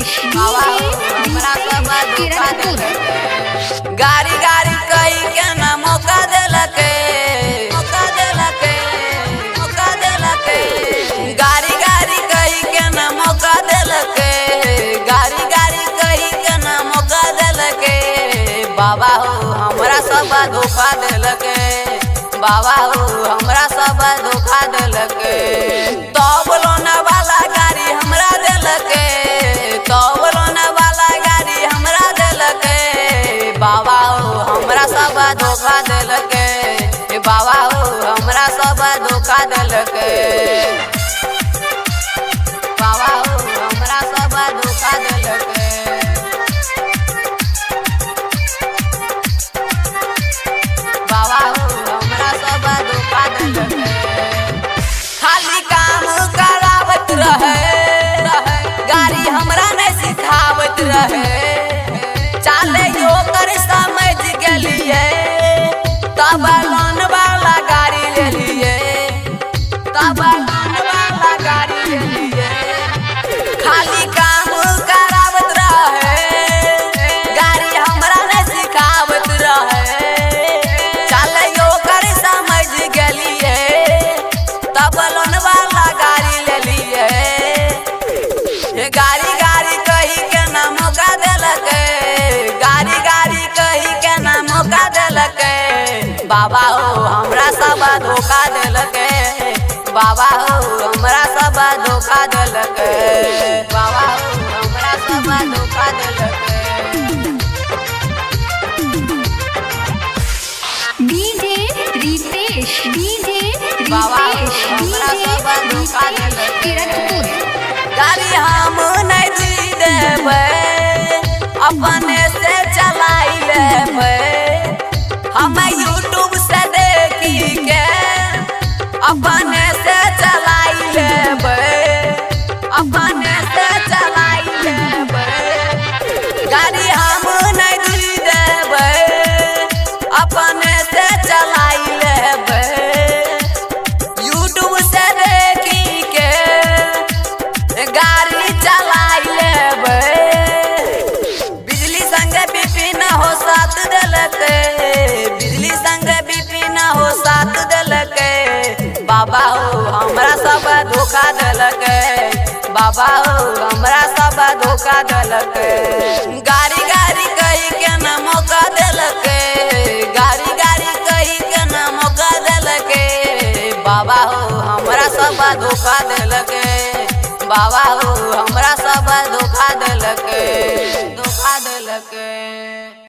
बाबा हमरा सब धोखा देलके। गाड़ी गाड़ी कही के ना मौका देलके, मौका देलके, मौका देलके। गाड़ी गाड़ी कही के ना मौका देलके, गाड़ी गाड़ी कही के ना मौका देलके। बाबा हो हमरा सब धोखा देलके, बाबा हो हमरा सब धोखा देलके। तब लोना वाला गाड़ी हमरा देलके, तब लोना वाला गाड़ी हमरा देलके। बाबा हो हमरा सब धोखा देलके, बाबा हो हमरा सब धोखा देलके। बाबा हो हमरा सब धोखा देलके। बाबा हो हमरा सब धोखा देलके। खाली काम करावत रहे, गाड़ी हमरा नहीं सिखावत रहे। चाले यो कर समझ गेलिए, तब लोन वाला गाड़ी ले लिए, तब लोन वाला गाड़ी ले लिए। खाली काम करावत रहे, गाड़ी हमरा नहीं सिखावत रहे। चाले यो कर समझ गेलिए, तब लोन वाला गाड़ी ले लिए। गाड़ी गाड़ी कही के ना मौका देलके, गाड़ी गाड़ी कही के ना मौका देलके। बाबा हो हमरा सब धोखा देलके, बाबा हो हमरा सब धोखा देलके। बाबा हो हमरा सब धोखा देलके। डीजे रितेश, डीजे बाबा हो रितेश, हमरा सब धोखा देलके। किरतपुर। गाड़ी हम नहीं दी देबै, अपने से चलाई लेबै। हम यूट्यूब से देखी के अपने से चलाई लेबै, अपने से चलाई लेबै। गाड़ी हम नहीं दी देबै, अपने से चलाई लेबै। यूट्यूब से देखी के गाड़ी चलाई लेबै। बिजली संग बीपी न हो साथ देलके, बिजली संग बीपी न हो साथ देलके। बाबा हो हमरा सब धोखा देलके, बाबा हो हमरा सब धोखा देलके। गाड़ी गाड़ी कही के ना मौका देलके, गाड़ी गाड़ी कही के ना मौका देलके। बाबा हो हमरा सब धोखा देलके, बाबा हो हमरा सब धोखा देलके, धोखा देलके।